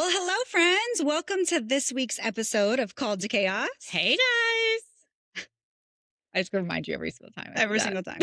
Well, hello, friends. Welcome to this week's episode of Called to Chaos. Hey, guys. I just remind you every single time. Every single time.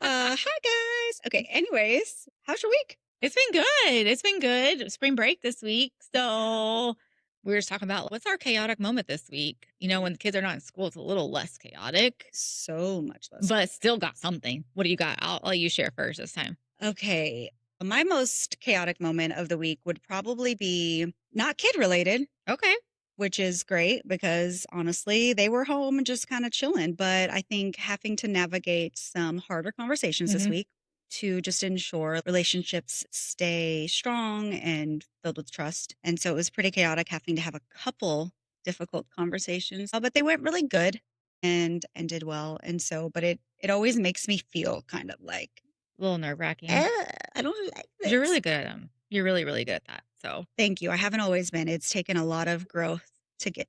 Hi, guys. Okay, anyways, how's your week? It's been good. It's been good. Spring break this week. So we were just talking about what's our chaotic moment this week. You know, when the kids are not in school, it's a little less chaotic, So much less. but still got something. What do you got? I'll let you share first this time. Okay, my most chaotic moment of the week would probably be not kid related, Okay. which is great because honestly, they were home and just kind of chilling. But I think having to navigate some harder conversations this Mhm. week to just ensure relationships stay strong and filled with trust. And so it was pretty chaotic having to have a couple difficult conversations, but they went really good and ended well. And so, but it always makes me feel kind of like, A little nerve wracking. I don't like this. You're really good at them. You're really, really good at that. So Thank you. I haven't always been. It's taken a lot of growth to get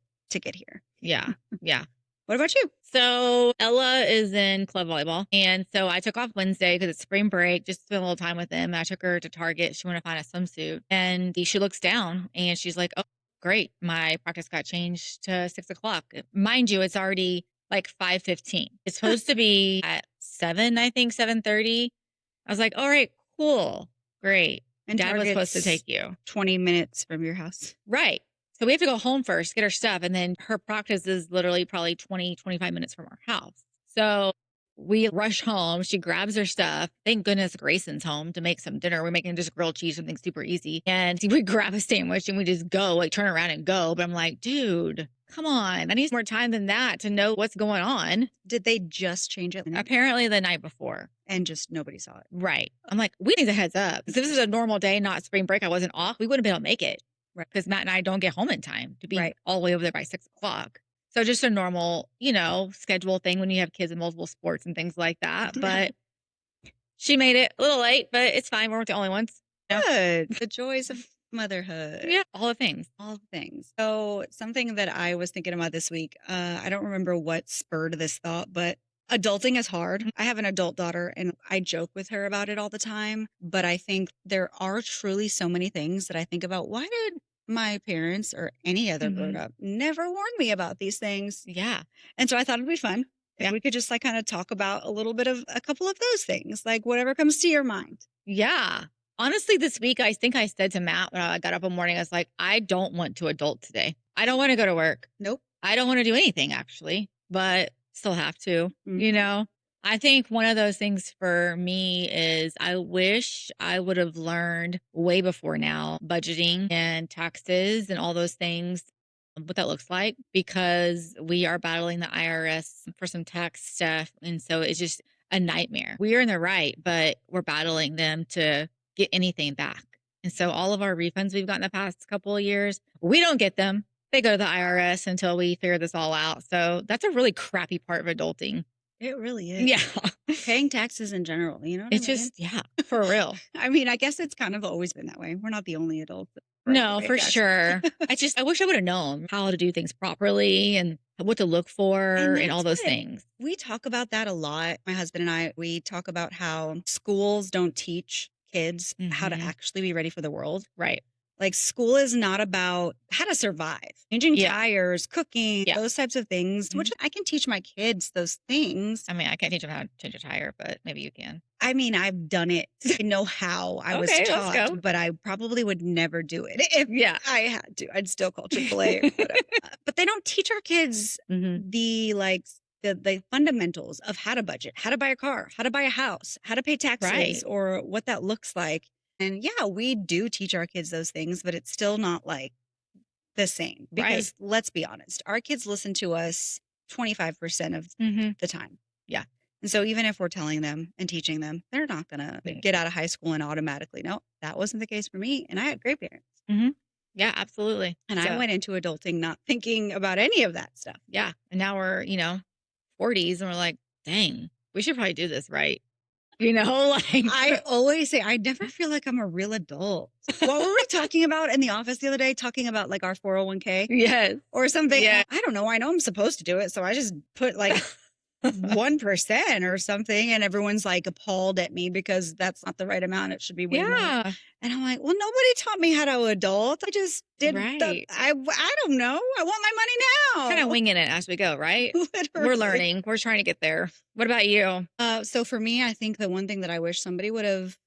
here. yeah. Yeah. What about you? So Ella is in club volleyball. And so I took off Wednesday because it's spring break, just to spend a little time with them. I took her to Target. She wanted to find a swimsuit. And she looks down and she's like, oh, great. My practice got changed to 6:00. Mind you, it's already like 5:15. It's supposed to be at 7, I think, 7:30. I was like, all right, cool. Great. And Dad was supposed to Target's take you. 20 minutes from your house. Right. So we have to go home first, get our stuff. And then her practice is literally probably 20-25 minutes from our house. So we rush home. She grabs her stuff. Thank goodness Grayson's home to make some dinner. We're making just grilled cheese, something super easy. And we grab a sandwich and we just go, like turn around and go. But I'm like, dude, come on. I need more time than that to know what's going on. Did they just change it? Apparently the night before. And just nobody saw it. Right. I'm like, we need a heads up. If this is a normal day, not spring break, I wasn't off, we wouldn't be able to make it. Right. Because Matt and I don't get home in time to be Right. all the way over there by 6:00. So just a normal, schedule thing when you have kids in multiple sports and things like that. But she made it a little late, but it's fine. We weren't the only ones. Good. The joys of motherhood. Yeah. All the things. All the things. So something that I was thinking about this week, I don't remember what spurred this thought, but adulting is hard. I have an adult daughter and I joke with her about it all the time. But I think there are truly so many things that I think about. Why did my parents or any other grown up never warn me about these things? Yeah. And so I thought it'd be fun if we could just like kind of talk about a little bit of a couple of those things, like whatever comes to your mind. Yeah. Honestly, this week, I think I said to Matt when I got up in the morning, I was like, I don't want to adult today. I don't want to go to work. Nope. I don't want to do anything actually, but still have to, I think one of those things for me is I wish I would have learned way before now budgeting and taxes and all those things, what that looks like, because we are battling the IRS for some tax stuff. And so it's just a nightmare. We are in the right, but we're battling them to get anything back. And so all of our refunds we've gotten the past couple of years, we don't get them. They go to the IRS until we figure this all out. So that's a really crappy part of adulting. It really is. Yeah. Paying taxes in general, It's just, for real. I mean, I guess it's kind of always been that way. We're not the only adults. No, for sure. I wish I would have known how to do things properly and what to look for and all those things. We talk about that a lot. My husband and I, we talk about how schools don't teach kids how to actually be ready for the world. Right. Like school is not about how to survive, changing tires, cooking, those types of things, which I can teach my kids those things. I mean, I can't teach them how to change a tire, but maybe you can. I mean, I've done it. I know how I was taught, but I probably would never do it. If I had to, I'd still call AAA or whatever. But they don't teach our kids the fundamentals of how to budget, how to buy a car, how to buy a house, how to pay taxes, or what that looks like. And we do teach our kids those things, but it's still not like the same because let's be honest, our kids listen to us 25% of the time. Yeah. And so even if we're telling them and teaching them, they're not going to get out of high school and automatically, no, that wasn't the case for me. And I had great parents. Yeah, absolutely. And I went into adulting not thinking about any of that stuff. Yeah. And now we're, 40s and we're like, dang, we should probably do this right. I always say, I never feel like I'm a real adult. What were we talking about in the office the other day? Talking about like our 401k? Yes. Or something. Yeah. I don't know. I know I'm supposed to do it. So I just put like 1% or something. And everyone's like appalled at me because that's not the right amount. It should be way more. And I'm like, well, nobody taught me how to adult. I just did. I don't know. I want my money now. Kind of winging it as we go, right? We're learning. We're trying to get there. What about you? So for me, I think the one thing that I wish somebody would have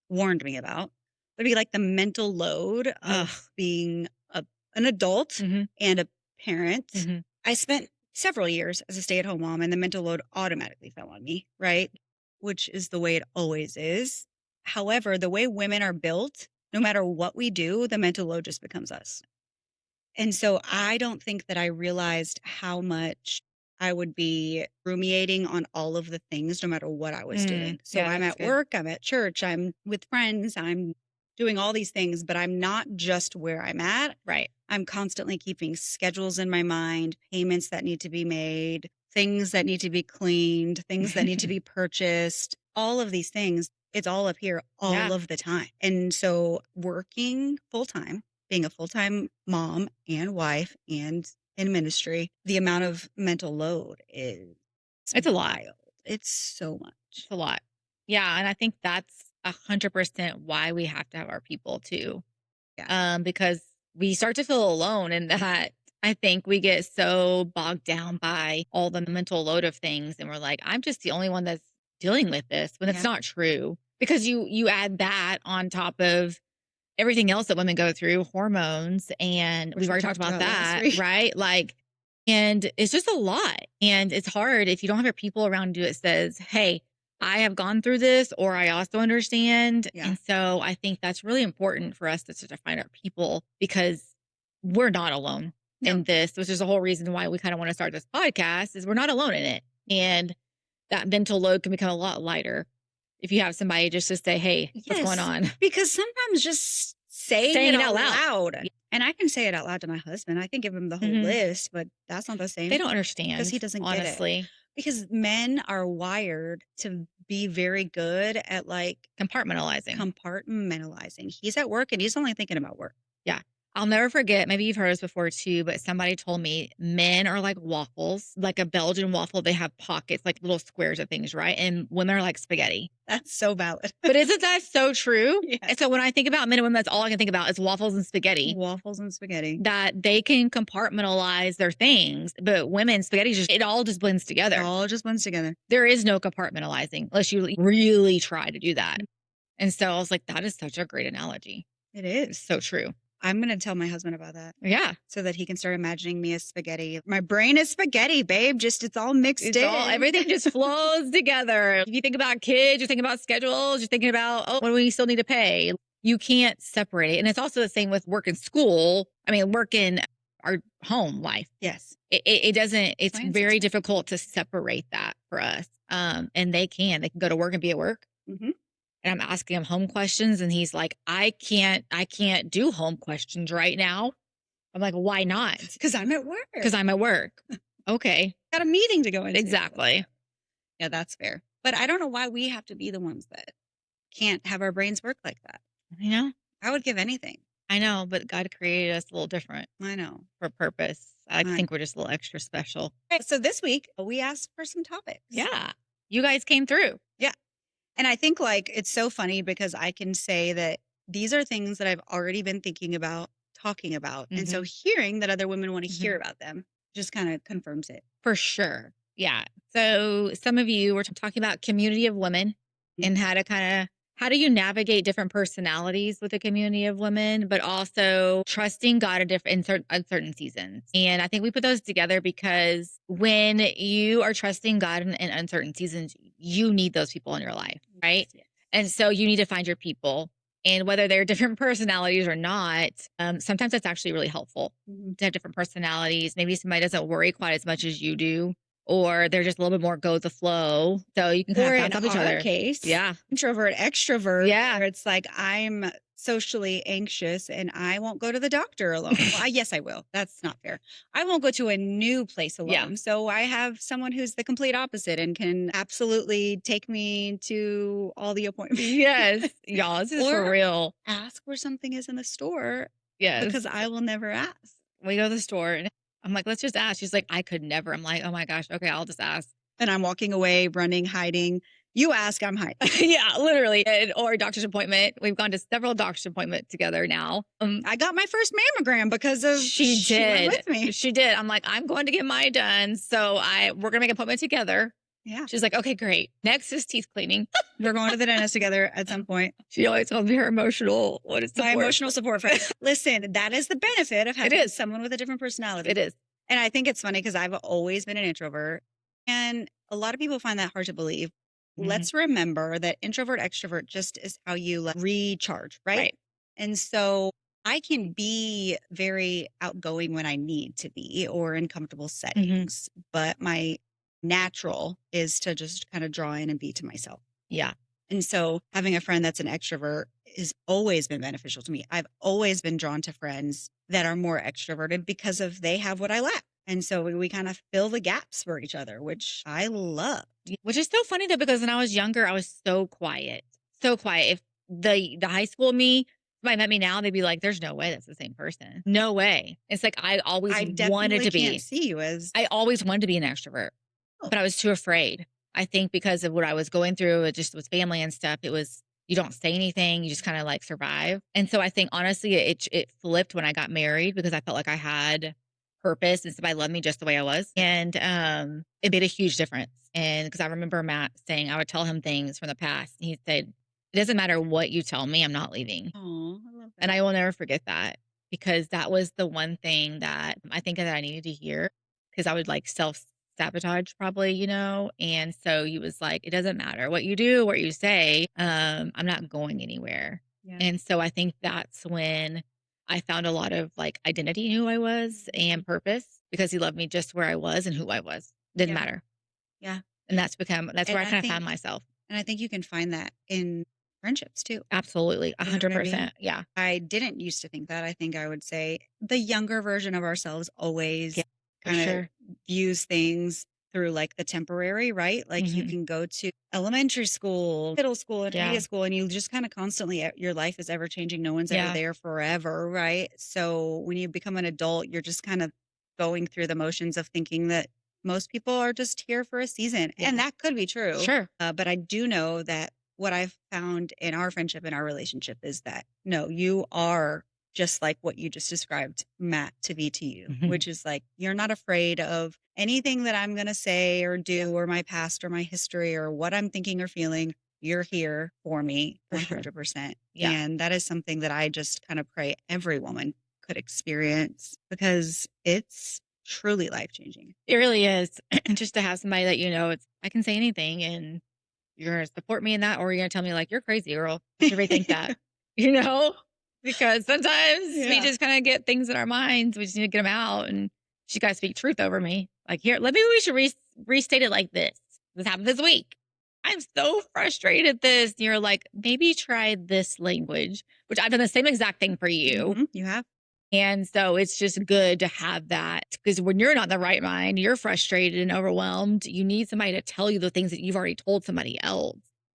warned me about would be like the mental load of being an adult and a parent. I spent several years as a stay-at-home mom, and the mental load automatically fell on me, right? Which is the way it always is. However, the way women are built, no matter what we do, the mental load just becomes us. And so I don't think that I realized how much I would be ruminating on all of the things, no matter what I was doing. So I'm at work, I'm at church, I'm with friends, I'm doing all these things, but I'm not just where I'm at. Right. I'm constantly keeping schedules in my mind, payments that need to be made, things that need to be cleaned, things that need to be purchased, all of these things. It's all up here all of the time. And so working full time, being a full-time mom and wife and in ministry, the amount of mental load it's a lot. It's so much. It's a lot. Yeah. And I think that's 100% why we have to have our people too. Yeah. Because we start to feel alone, and that I think we get so bogged down by all the mental load of things. And we're like, I'm just the only one that's dealing with this, when it's not true, because you add that on top of everything else that women go through, hormones, and we've already talked about that, right? Like, and it's just a lot. And it's hard if you don't have your people around you that says, hey, I have gone through this, or I also understand. Yeah. And so I think that's really important for us to find our people, because we're not alone in this, which is the whole reason why we kind of want to start this podcast, is we're not alone in it. And that mental load can become a lot lighter if you have somebody just to say, hey, what's going on? Because sometimes just saying it out loud. And I can say it out loud to my husband. I can give him the whole list, but that's not the same. They don't understand. Because he doesn't get it. Because men are wired to be very good at like compartmentalizing. He's at work and he's only thinking about work. Yeah. I'll never forget, maybe you've heard this before too, but somebody told me men are like waffles, like a Belgian waffle. They have pockets, like little squares of things, right? And women are like spaghetti. That's so valid. But isn't that so true? Yeah. And so when I think about men and women, that's all I can think about is waffles and spaghetti. Waffles and spaghetti. That they can compartmentalize their things, but women, spaghetti, it all just blends together. It all just blends together. There is no compartmentalizing unless you really try to do that. And so I was like, that is such a great analogy. It is. So true. I'm going to tell my husband about that. Yeah. So that he can start imagining me as spaghetti. My brain is spaghetti, babe. Just, it's all mixed in. Everything just flows together. If you think about kids, you're thinking about schedules, you're thinking about, oh, what do we still need to pay? You can't separate it. And it's also the same with work and school. I mean, work in our home life. Yes. It doesn't, it's very difficult to separate that for us. And they can go to work and be at work. Mm-hmm. And I'm asking him home questions, and he's like, I can't do home questions right now. I'm like, why not? Because I'm at work. Because I'm at work. Okay. Got a meeting to go into. Exactly. Yeah, that's fair. But I don't know why we have to be the ones that can't have our brains work like that. I know. I would give anything. I know, but God created us a little different. I know. For a purpose. I think we're just a little extra special. Right, so this week, we asked for some topics. Yeah. You guys came through. Yeah. And I think like it's so funny because I can say that these are things that I've already been thinking about, talking about. Mm-hmm. And so hearing that other women want to hear about them just kind of confirms it. For sure. Yeah. So some of you were talking about community of women and how do you navigate different personalities with a community of women, but also trusting God in certain seasons. And I think we put those together because when you are trusting God in uncertain seasons, you need those people in your life, right? Yes. And so you need to find your people. And whether they're different personalities or not, sometimes that's actually really helpful to have different personalities. Maybe somebody doesn't worry quite as much as you do, or they're just a little bit more go with the flow. So you can kind of bounce off each other. Case, yeah. Introvert, extrovert. Yeah. Where it's like, I'm socially anxious and I won't go to the doctor alone. Well, yes, I will. That's not fair. I won't go to a new place alone. Yeah. So I have someone who's the complete opposite and can absolutely take me to all the appointments. Yes. Y'all, this is for real. Ask where something is in the store. Yes. Because I will never ask. We go to the store and I'm like, let's just ask. She's like, I could never. I'm like, oh my gosh. Okay, I'll just ask. And I'm walking away, running, hiding. You ask, I'm hiding. Yeah, literally. Or a doctor's appointment. We've gone to several doctor's appointments together now. I got my first mammogram because of she did. Went with me. She did. I'm like, I'm going to get mine done. So we're gonna make an appointment together. Yeah. She's like, okay, great. Next is teeth cleaning. We're going to the dentist together at some point. She always calls me her emotional. What is my emotional support friend? Listen, that is the benefit of having someone with a different personality. It is. And I think it's funny because I've always been an introvert, and a lot of people find that hard to believe. Mm-hmm. Let's remember that introvert, extrovert just is how you recharge, right? And so I can be very outgoing when I need to be or in comfortable settings, but my natural is to just kind of draw in and be to myself. Yeah. And so having a friend that's an extrovert has always been beneficial to me. I've always been drawn to friends that are more extroverted because of they have what I lack. And so we kind of fill the gaps for each other, which I love. Which is so funny though, because when I was younger, I was so quiet. So quiet. If the high school me, if somebody met me now, they'd be like, there's no way that's the same person. No way. It's like I always wanted to be. Can't see you as I always wanted to be an extrovert, but I was too afraid. I think because of what I was going through, it just with family and stuff, it was, you don't say anything, you just kind of like survive. And so I think honestly, it flipped when I got married because I felt like I had purpose and somebody loved me just the way I was. And it made a huge difference. And because I remember Matt saying, I would tell him things from the past. And he said, it doesn't matter what you tell me, I'm not leaving. Oh, I love that. And I will never forget that because that was the one thing that I think that I needed to hear because I would like self-sabotage probably, you know? And so he was like, it doesn't matter what you do, what you say, I'm not going anywhere. Yeah. And so I think that's when I found a lot of like identity in who I was and purpose because he loved me just where I was and who I was. Didn't matter. Yeah. And that's where I kind of found myself. And I think you can find that in friendships too. Absolutely. 100%. Yeah. I didn't used to think that. I think I would say the younger version of ourselves always kind of views things through like the temporary, right? Like you can go to elementary school, middle school, intermediate school, and you just kind of constantly, your life is ever changing. No one's ever there forever, right? So when you become an adult, you're just kind of going through the motions of thinking that most people are just here for a season. Yeah. And that could be true. Sure. But I do know that what I've found in our friendship and our relationship is that, no, you are just like what you just described Matt to be to you, which is like, you're not afraid of anything that I'm going to say or do or my past or my history or what I'm thinking or feeling. You're here for me 100%. Yeah. And that is something that I just kind of pray every woman could experience because it's truly life-changing. It really is. Just to have somebody that, you know, I can say anything and you're going to support me in that, or you're going to tell me like, you're crazy, girl. You should rethink that, you know, because sometimes we just kind of get things in our minds. We just need to get them out and she got to speak truth over me. Like here, maybe we should restate it like this. This happened this week. I'm so frustrated at this. And you're like, maybe try this language, which I've done the same exact thing for you. You have. And so it's just good to have that because when you're not in the right mind, you're frustrated and overwhelmed. You need somebody to tell you the things that you've already told somebody else.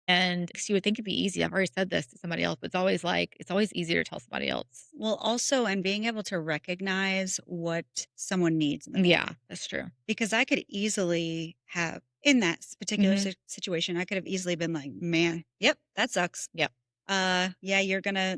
And you would think it'd be easy. I've already said this to somebody else, but it's always easier to tell somebody else. Well, also, and being able to recognize what someone needs. Yeah, that's true. Because I could easily have, in that particular situation, I could have easily been like, man, yep, that sucks. Yep. Yeah,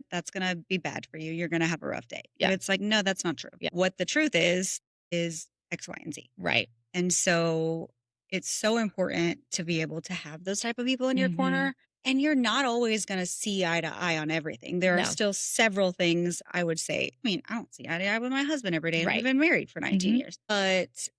that's gonna be bad for you. You're gonna have a rough day. Yeah. But it's like, no, that's not true. Yeah. What the truth is X, Y, and Z. Right. And so it's so important to be able to have those type of people in your corner. And you're not always going to see eye to eye on everything. There are still several things I would say. I mean, I don't see eye to eye with my husband every day. We've been married for 19 years, but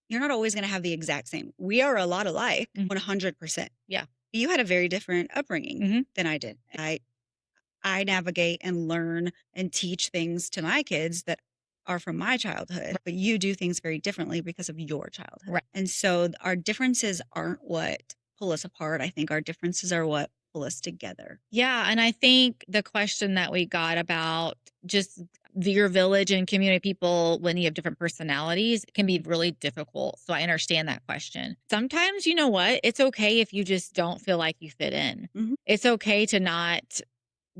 you're not always going to have the exact same. We are a lot alike, 100%. Yeah. You had a very different upbringing than I did. I navigate and learn and teach things to my kids that are from my childhood, but you do things very differently because of your childhood. Right. And so our differences aren't what pull us apart. I think our differences are what pull us together. Yeah. And I think the question that we got about just your village and community people when you have different personalities can be really difficult. So I understand that question. Sometimes, you know what? It's okay if you just don't feel like you fit in. It's okay to not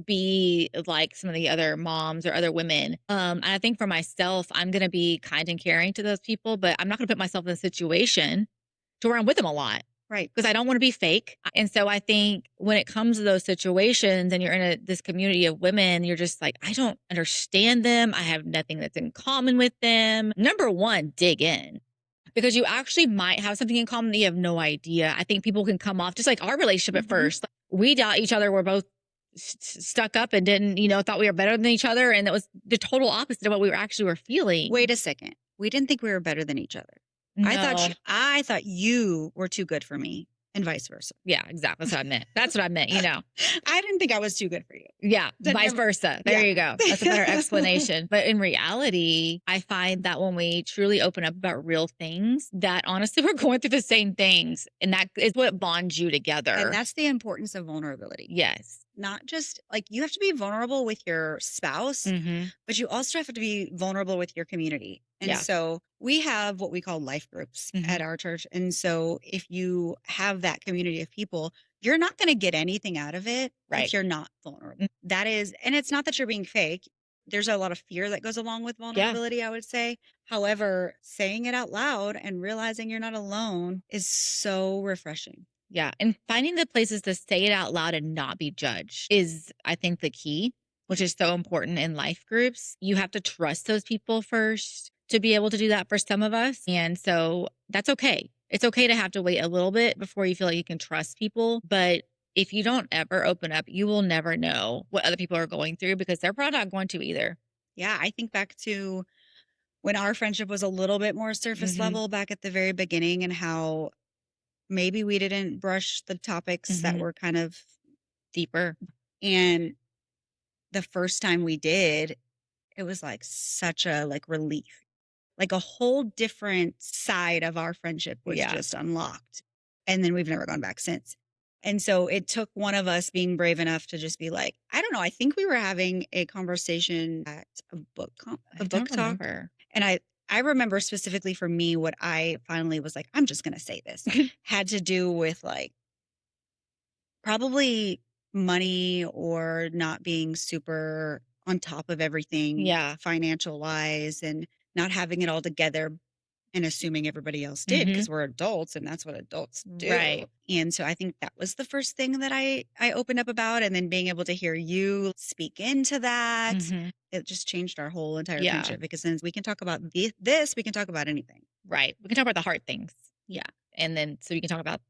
be like some of the other moms or other women. And I think for myself, I'm going to be kind and caring to those people, but I'm not going to put myself in a situation to where I'm with them a lot. Right. Because I don't want to be fake. And so I think when it comes to those situations and you're in this community of women, you're just like, I don't understand them. I have nothing that's in common with them. Number one, dig in. Because you actually might have something in common that you have no idea. I think people can come off just like our relationship at first. Like, we doubt each other. We're both stuck up and didn't, thought we were better than each other. And it was the total opposite of what we were feeling. Wait a second. We didn't think we were better than each other. No. I thought you were too good for me and vice versa. Yeah, exactly. That's what I meant. That's what I meant, I didn't think I was too good for you. Yeah, vice versa. There you go. That's a better explanation. But in reality, I find that when we truly open up about real things, that honestly, we're going through the same things. And that is what bonds you together. And that's the importance of vulnerability. Yes. Not just like you have to be vulnerable with your spouse, but you also have to be vulnerable with your community. And so we have what we call life groups at our church. And so if you have that community of people, you're not going to get anything out of it if you're not vulnerable. That is, and it's not that you're being fake. There's a lot of fear that goes along with vulnerability, I would say. However, saying it out loud and realizing you're not alone is so refreshing. Yeah. And finding the places to say it out loud and not be judged is, I think, the key, which is so important in life groups. You have to trust those people first to be able to do that for some of us. And so that's okay. It's okay to have to wait a little bit before you feel like you can trust people. But if you don't ever open up, you will never know what other people are going through because they're probably not going to either. Yeah. I think back to when our friendship was a little bit more surface level back at the very beginning and how maybe we didn't brush the topics that were kind of deeper. And the first time we did, it was like such a relief. Like a whole different side of our friendship was just unlocked. And then we've never gone back since. And so it took one of us being brave enough to just be like, I don't know. I think we were having a conversation at a book talk. And I remember specifically for me, what I finally was like, I'm just going to say this, had to do with like probably money or not being super on top of everything financial wise and not having it all together and assuming everybody else did because we're adults and that's what adults do. Right. And so I think that was the first thing that I opened up about. And then being able to hear you speak into that, it just changed our whole entire friendship because then we can talk about this, we can talk about anything. Right. We can talk about the hard things. Yeah. And then so we can talk about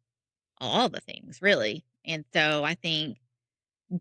all the things really. And so I think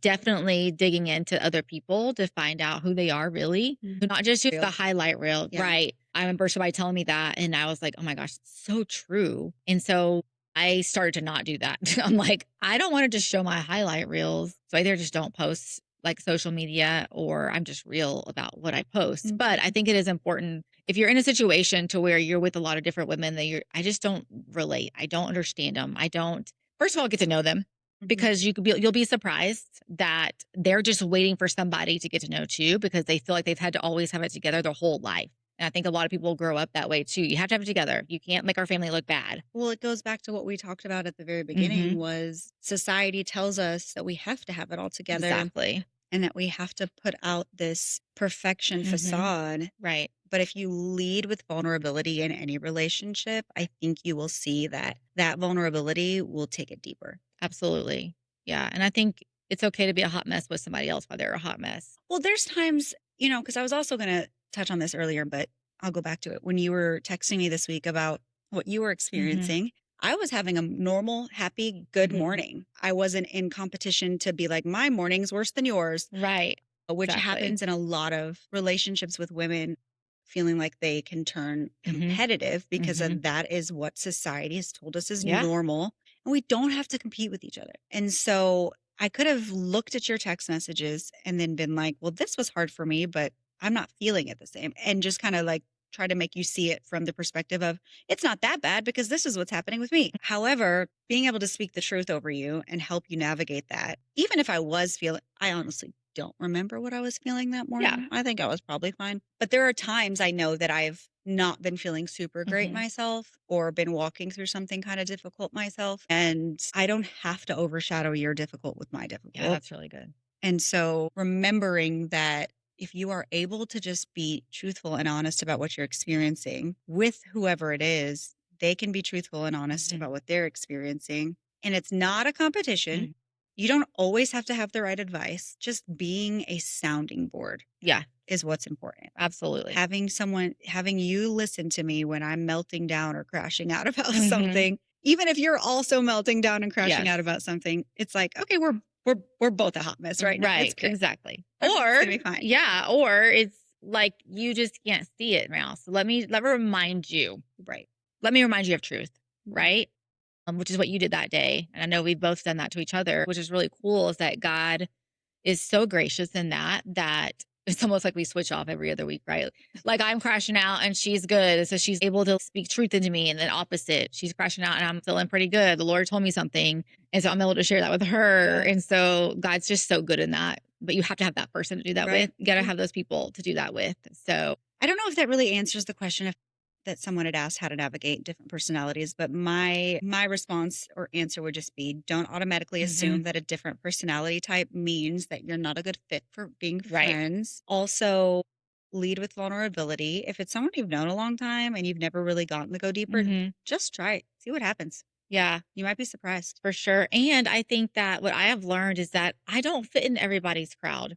definitely digging into other people to find out who they are really, not just use the highlight reel. Yeah. Right. I remember somebody telling me that and I was like, oh my gosh, it's so true. And so I started to not do that. I'm like, I don't want to just show my highlight reels. So I either just don't post like social media or I'm just real about what I post. But I think it is important if you're in a situation to where you're with a lot of different women that I just don't relate. I don't understand them. I don't, first of all, get to know them. Because you'll be surprised that they're just waiting for somebody to get to know too, because they feel like they've had to always have it together their whole life. And I think a lot of people grow up that way too. You have to have it together. You can't make our family look bad. Well, it goes back to what we talked about at the very beginning was society tells us that we have to have it all together. Exactly. And that we have to put out this perfection facade. Right. But if you lead with vulnerability in any relationship, I think you will see that vulnerability will take it deeper. Absolutely. Yeah. And I think it's okay to be a hot mess with somebody else while they're a hot mess. Well, there's times, because I was also going to touch on this earlier, but I'll go back to it. When you were texting me this week about what you were experiencing, I was having a normal, happy, good morning. I wasn't in competition to be like, my morning's worse than yours. Right. Which happens in a lot of relationships with women, feeling like they can turn competitive because of that is what society has told us is normal. And we don't have to compete with each other. And so I could have looked at your text messages and then been like, well, this was hard for me, but I'm not feeling it the same. And just kind of like try to make you see it from the perspective of it's not that bad because this is what's happening with me. However, being able to speak the truth over you and help you navigate that, even if I was feeling, I honestly don't remember what I was feeling that morning. Yeah. I think I was probably fine. But there are times I know that I've not been feeling super great myself or been walking through something kind of difficult myself. And I don't have to overshadow your difficult with my difficult. Yeah, that's really good. And so remembering that if you are able to just be truthful and honest about what you're experiencing with whoever it is, they can be truthful and honest about what they're experiencing. And it's not a competition. You don't always have to have the right advice. Just being a sounding board. Yeah. Is what's important. Absolutely. Having you listen to me when I'm melting down or crashing out about something, even if you're also melting down and crashing out about something, it's like, okay, we're both a hot mess right now. Right. Exactly. Or be fine. Yeah. Or it's like you just can't see it now. So let me remind you. Right. Let me remind you of truth. Right. Which is what you did that day. And I know we've both done that to each other, which is really cool, is that God is so gracious in that it's almost like we switch off every other week, right? Like I'm crashing out and she's good. So she's able to speak truth into me, and then opposite. She's crashing out and I'm feeling pretty good. The Lord told me something. And so I'm able to share that with her. And so God's just so good in that. But you have to have that person to do that with. You got to have those people to do that with. So I don't know if that really answers the question that someone had asked how to navigate different personalities, but my response or answer would just be, don't automatically assume that a different personality type means that you're not a good fit for being friends. Also, lead with vulnerability. If it's someone you've known a long time and you've never really gotten to go deeper, just try it. See what happens. Yeah. You might be surprised. For sure. And I think that what I have learned is that I don't fit in everybody's crowd.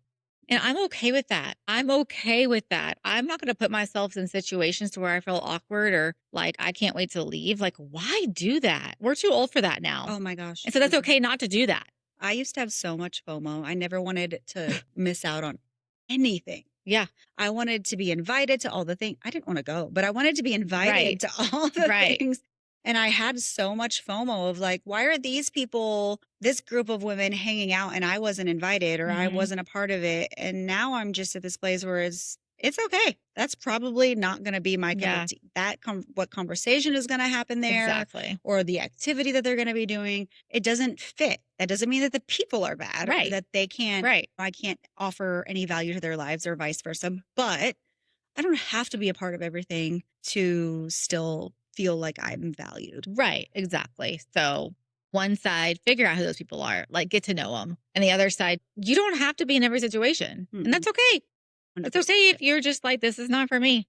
And I'm okay with that. I'm okay with that. I'm not going to put myself in situations to where I feel awkward or like I can't wait to leave. Like, why do that? We're too old for that now. Oh my gosh. And so that's okay not to do that. I used to have so much FOMO. I never wanted to miss out on anything. Yeah. I wanted to be invited to all the things. I didn't want to go, but I wanted to be invited to all the things. And I had so much FOMO of like, why are these people, this group of women hanging out and I wasn't invited or I wasn't a part of it? And now I'm just at this place where it's okay. That's probably not going to be my cup of tea. What conversation is going to happen there or the activity that they're going to be doing, it doesn't fit. That doesn't mean that the people are bad or that they can't, I can't offer any value to their lives or vice versa. But I don't have to be a part of everything to still feel like I'm valued. Right. Exactly. So one side, figure out who those people are, like get to know them. And the other side, you don't have to be in every situation. And that's okay. It's okay if you're just like, this is not for me.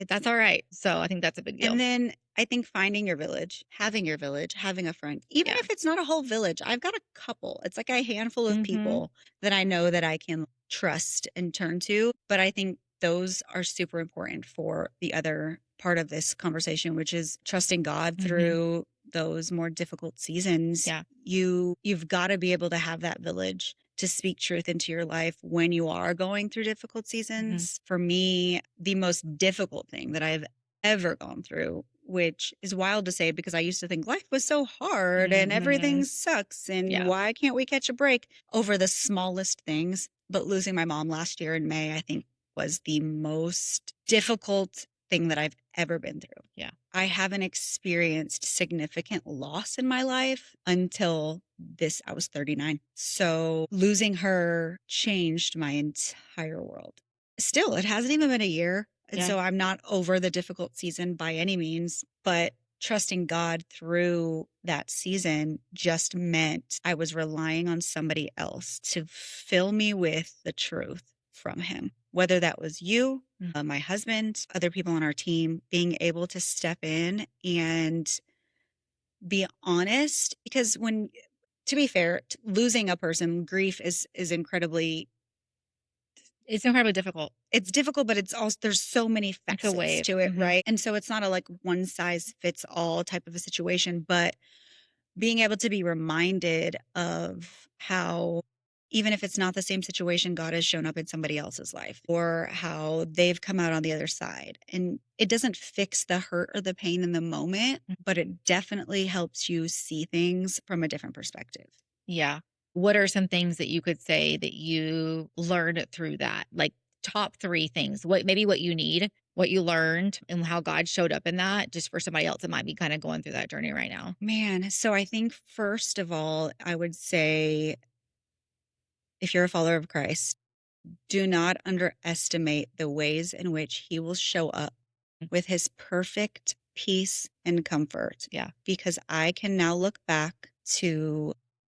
That's all right. So I think that's a big deal. And then I think finding your village, having a friend, even if it's not a whole village, I've got a couple. It's like a handful of people that I know that I can trust and turn to. But I think those are super important for the other part of this conversation, which is trusting God through those more difficult seasons. Yeah. You've got to be able to have that village to speak truth into your life when you are going through difficult seasons. For me, the most difficult thing that I've ever gone through, which is wild to say because I used to think life was so hard and everything sucks and why can't we catch a break over the smallest things. But losing my mom last year in May, I think was the most difficult thing that I've ever been through. Yeah. I haven't experienced significant loss in my life until I was 39. So losing her changed my entire world. Still, it hasn't even been a year. And so I'm not over the difficult season by any means, but trusting God through that season just meant I was relying on somebody else to fill me with the truth from him. Whether that was you, my husband, other people on our team, being able to step in and be honest. Because to be fair, losing a person, grief is incredibly... It's incredibly difficult. It's difficult, but it's also, there's so many facets to it, right? And so it's not a like one size fits all type of a situation, but being able to be reminded of how, even if it's not the same situation, God has shown up in somebody else's life or how they've come out on the other side. And it doesn't fix the hurt or the pain in the moment, but it definitely helps you see things from a different perspective. Yeah. What are some things that you could say that you learned through that? Like top 3 things, what you need, what you learned, and how God showed up in that, just for somebody else that might be kind of going through that journey right now. Man. So I think first of all, I would say, if you're a follower of Christ, do not underestimate the ways in which he will show up with his perfect peace and comfort. Yeah. Because I can now look back to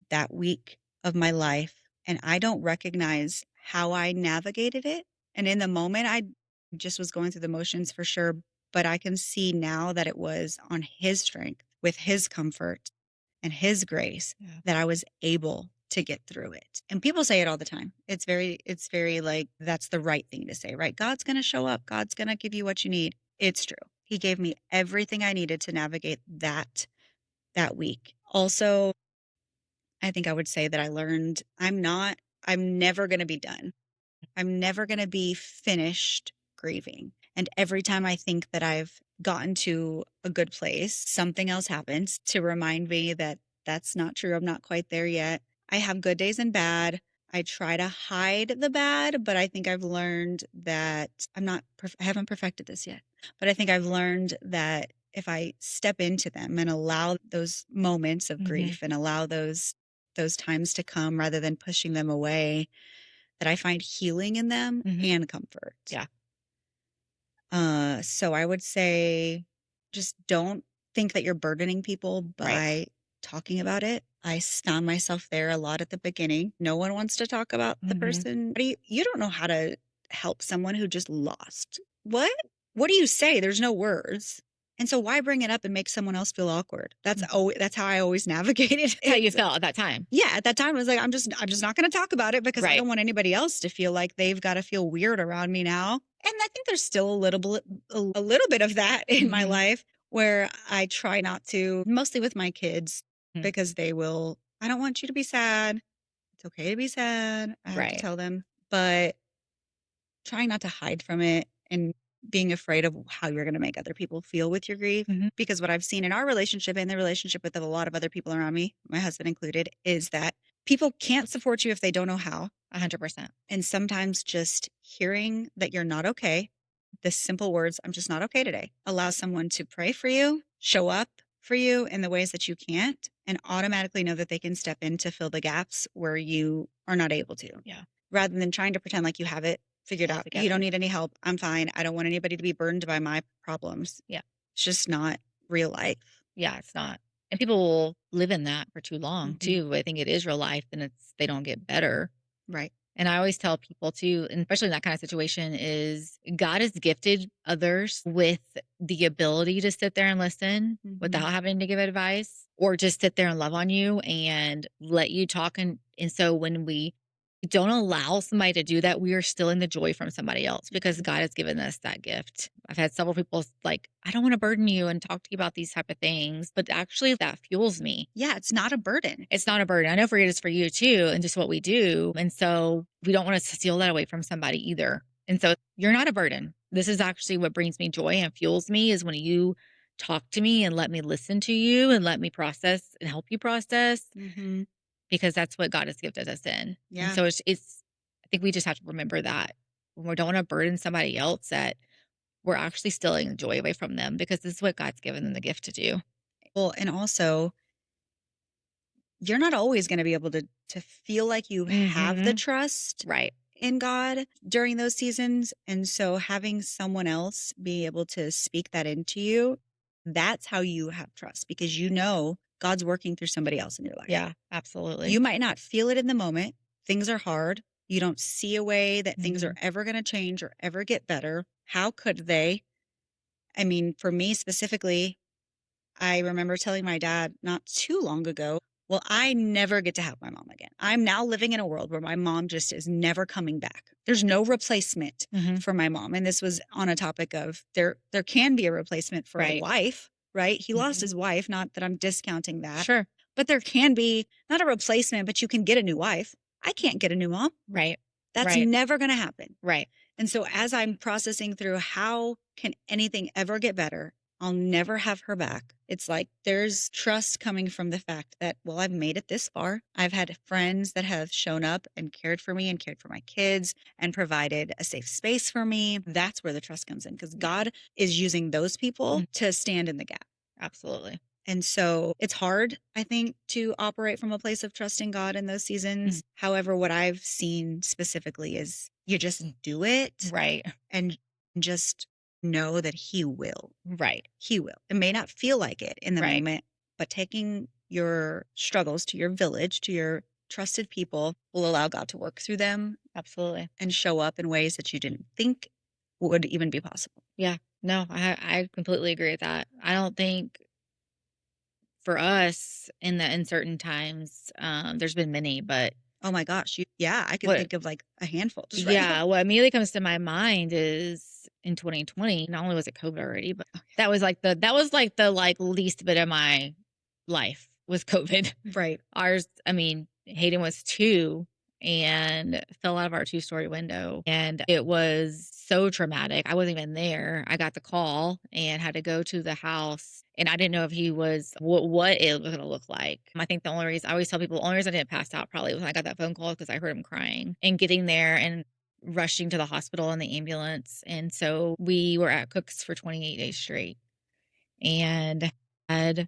that week of my life and I don't recognize how I navigated it. And in the moment, I just was going through the motions for sure. But I can see now that it was on his strength, with his comfort and his grace, that I was able to get through it. And people say it all the time. It's very like, that's the right thing to say, right? God's going to show up. God's going to give you what you need. It's true. He gave me everything I needed to navigate that week. Also, I think I would say that I learned I'm never going to be done. I'm never going to be finished grieving. And every time I think that I've gotten to a good place, something else happens to remind me that that's not true. I'm not quite there yet. I have good days and bad. I try to hide the bad, but I think I've learned that I haven't perfected this yet. But I think I've learned that if I step into them and allow those moments of grief and allow those times to come rather than pushing them away, that I find healing in them and comfort. Yeah. So I would say just don't think that you're burdening people by talking about it. I found myself there a lot at the beginning. No one wants to talk about the person. You don't know how to help someone who just lost. What do you say? There's no words. And so why bring it up and make someone else feel awkward? That's how I always navigated it. How you felt at that time. Yeah, at that time I was like, I'm just not going to talk about it because I don't want anybody else to feel like they've got to feel weird around me now. And I think there's still a little bit of that in my life where I try not to, mostly with my kids, because I don't want you to be sad. It's okay to be sad. I have to tell them, but trying not to hide from it and being afraid of how you're going to make other people feel with your grief. Because what I've seen in our relationship and the relationship with a lot of other people around me, my husband included, is that people can't support you if they don't know how. 100%. And sometimes just hearing that you're not okay, the simple words, I'm just not okay today, allows someone to pray for you, show up for you in the ways that you can't, and automatically know that they can step in to fill the gaps where you are not able to. Yeah. Rather than trying to pretend like you have it figured out. Together. You don't need any help. I'm fine. I don't want anybody to be burdened by my problems. Yeah. It's just not real life. Yeah, it's not. And people will live in that for too long too. I think it is real life and they don't get better. Right. And I always tell people too, and especially in that kind of situation, is God has gifted others with the ability to sit there and listen without having to give advice or just sit there and love on you and let you talk. And so when we don't allow somebody to do that, we are stealing the joy from somebody else because God has given us that gift. I've had several people like, I don't want to burden you and talk to you about these type of things, but actually that fuels me. Yeah, it's not a burden. It's not a burden. I know for it is for you too, and just what we do. And so we don't want to steal that away from somebody either. And so you're not a burden. This is actually what brings me joy and fuels me is when you talk to me and let me listen to you and let me process and help you process. Because that's what God has gifted us in. Yeah. And so it's, I think we just have to remember that when we don't want to burden somebody else, that we're actually stealing the joy away from them because this is what God's given them the gift to do. Well, and also you're not always going to be able to feel like you have the trust in God during those seasons. And so having someone else be able to speak that into you, that's how you have trust because you know God's working through somebody else in your life. Yeah, absolutely. You might not feel it in the moment. Things are hard. You don't see a way that things are ever going to change or ever get better. How could they? I mean, for me specifically, I remember telling my dad not too long ago, well, I never get to have my mom again. I'm now living in a world where my mom just is never coming back. There's no replacement for my mom. And this was on a topic of there can be a replacement for a wife. Right? He lost his wife. Not that I'm discounting that. Sure. But there can be not a replacement, but you can get a new wife. I can't get a new mom. Right. That's never going to happen. Right. And so as I'm processing through how can anything ever get better, I'll never have her back. It's like there's trust coming from the fact that, well, I've made it this far. I've had friends that have shown up and cared for me and cared for my kids and provided a safe space for me. That's where the trust comes in because God is using those people to stand in the gap. Absolutely. And so it's hard, I think, to operate from a place of trusting God in those seasons. However, what I've seen specifically is you just do it. Right. And just know that He will. Right. He will. It may not feel like it in the moment, but taking your struggles to your village, to your trusted people will allow God to work through them. Absolutely. And show up in ways that you didn't think would even be possible. Yeah. No, I completely agree with that. I don't think for us in the uncertain times, there's been many, but oh my gosh, I can think of like a handful. Just yeah, what immediately comes to my mind is in 2020. Not only was it COVID already, but that was like the least bit of my life was COVID. Right. Ours, I mean, Hayden was 2 and fell out of our 2-story window, and it was so traumatic. I wasn't even there. I got the call and had to go to the house, and I didn't know if he was what it was going to look like. I think the only reason I always tell people the only reason I didn't pass out probably was when I got that phone call because I heard him crying and getting there and rushing to the hospital in the ambulance. And so we were at Cook's for 28 days straight and had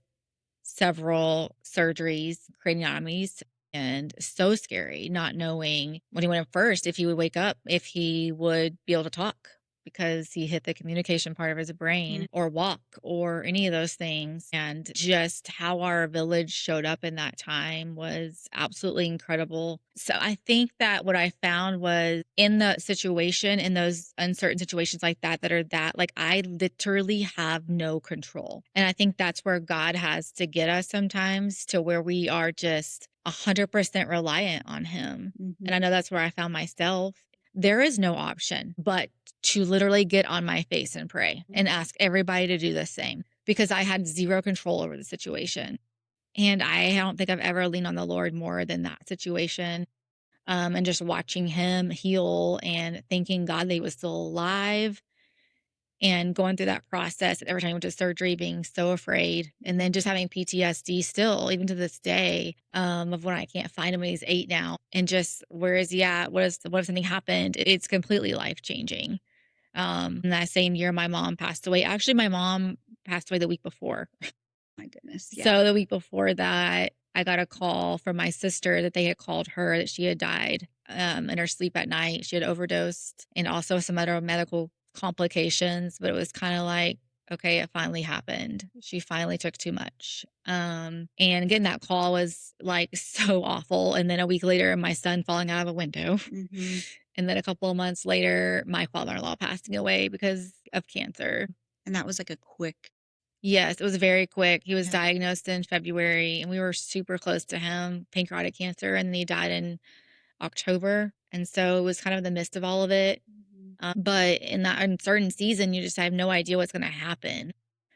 several surgeries, craniotomies, and so scary not knowing when he went in first if he would wake up, if he would be able to talk because he hit the communication part of his brain or walk or any of those things. And just how our village showed up in that time was absolutely incredible. So I think that what I found was in the situation, in those uncertain situations like that, like I literally have no control. And I think that's where God has to get us sometimes, to where we are just 100% reliant on him. And I know that's where I found myself. There is no option but to literally get on my face and pray and ask everybody to do the same, because I had zero control over the situation. And I don't think I've ever leaned on the Lord more than that situation. And just watching him heal and thanking God that he was still alive and going through that process every time I went to surgery, being so afraid, and then just having PTSD still, even to this day, of when I can't find him when he's 8 now, and just where is he at? What if something happened? It's completely life changing. In that same year, my mom passed away. Actually, my mom passed away the week before. My goodness. Yeah. So the week before that, I got a call from my sister that they had called her that she had died in her sleep at night. She had overdosed and also some other medical complications, but it was kind of like, okay, it finally happened. She finally took too much. And getting that call was like so awful. And then a week later, my son falling out of a window. And then a couple of months later, my father-in-law passing away because of cancer. And that was like a quick. Yes, it was very quick. He was diagnosed in February and we were super close to him, pancreatic cancer, and he died in October. And so it was kind of in the midst of all of it. But in that uncertain season, you just have no idea what's going to happen.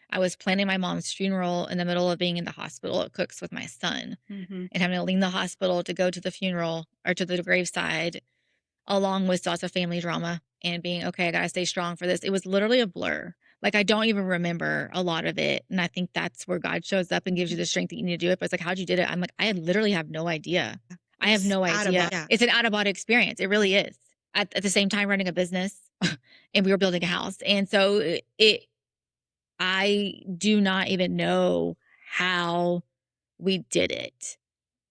I was planning my mom's funeral in the middle of being in the hospital at Cook's with my son and having to leave the hospital to go to the funeral or to the graveside, along with lots of family drama and being, okay, I got to stay strong for this. It was literally a blur. Like, I don't even remember a lot of it. And I think that's where God shows up and gives you the strength that you need to do it. But it's like, how'd you did it? I'm like, I literally have no idea. I have no idea. It's an out-of-body experience. It really is. At the same time, running a business and we were building a house. And so I do not even know how we did it.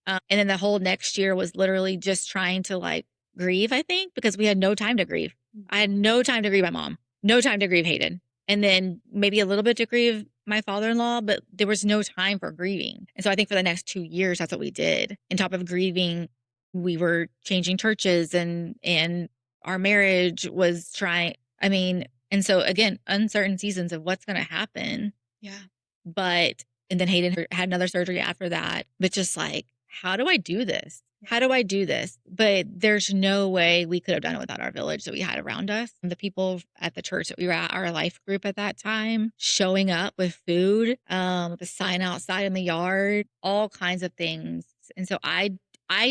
And then the whole next year was literally just trying to like grieve, I think, because we had no time to grieve. I had no time to grieve my mom, no time to grieve Hayden, and then maybe a little bit to grieve my father-in-law, but there was no time for grieving. And so I think for the next 2 years, that's what we did. On top of grieving, we were changing churches and our marriage was and so again, uncertain seasons of what's going to happen. Yeah. And then Hayden had another surgery after that, but just like, how do I do this? How do I do this? But there's no way we could have done it without our village that we had around us. The people at the church that we were at, our life group at that time, showing up with food, the sign outside in the yard, all kinds of things. And so I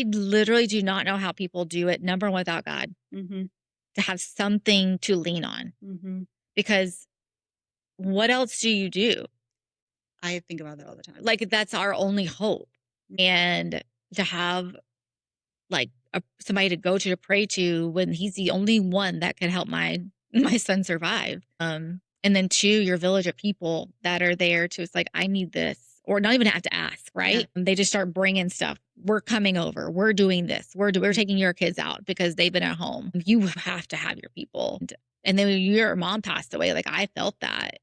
literally do not know how people do it. Number one, without God, to have something to lean on, because what else do you do? I think about that all the time. Like, that's our only hope. And to have like somebody to go to pray to when he's the only one that can help my son survive. And then 2, your village of people that are there to, it's like, I need this, or not even have to ask, right? Yeah. They just start bringing stuff. We're coming over. We're doing this. We're taking your kids out because they've been at home. You have to have your people. And then when your mom passed away, like I felt that.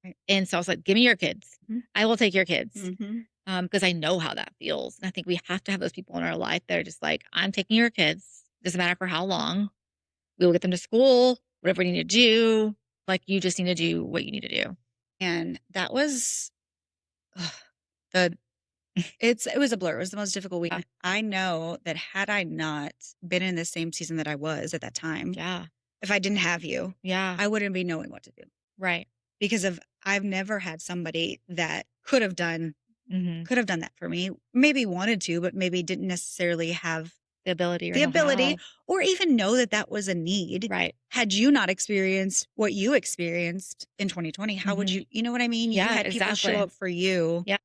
Right. And so I was like, give me your kids. I will take your kids. because I know how that feels. And I think we have to have those people in our life that are just like, I'm taking your kids. Doesn't matter for how long. We will get them to school, whatever we need to do. Like, you just need to do what you need to do. And that was ugh, the it was a blur. It was the most difficult week. I know that had I not been in the same season that I was at that time, Yeah. if I didn't have you, Yeah. I wouldn't be knowing what to do. Right. Because I've never had somebody that could have done Mm-hmm. that for me. Maybe wanted to, but maybe didn't necessarily have the ability or even know that that was a need. Right. Had you not experienced what you experienced in 2020, how would Mm-hmm. you know what I mean? Yeah, You had people exactly. show up for you. Yeah.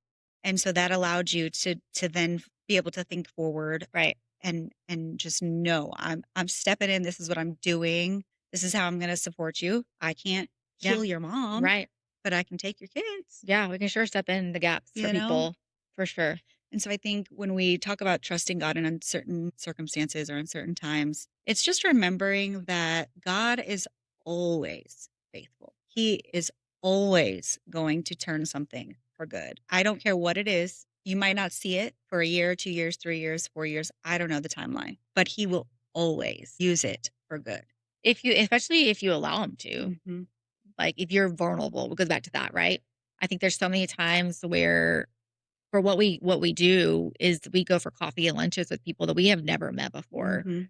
And so that allowed you to then be able to think forward. Right. And just know I'm stepping in. This is what I'm doing. This is how I'm going to support you. I can't heal your mom. Right. But I can take your kids. Yeah, we can sure step in the gaps for people, for sure. And so I think when we talk about trusting God in uncertain circumstances or uncertain times, it's just remembering that God is always faithful. He is always going to turn something for good. I don't care what it is. You might not see it for a year, 2 years, 3 years, 4 years. I don't know the timeline, but he will always use it for good. Especially if you allow him to. Mm-hmm. Like, if you're vulnerable, it goes back to that, right? I think there's so many times where for what we do is we go for coffee and lunches with people that we have never met before. Mm-hmm.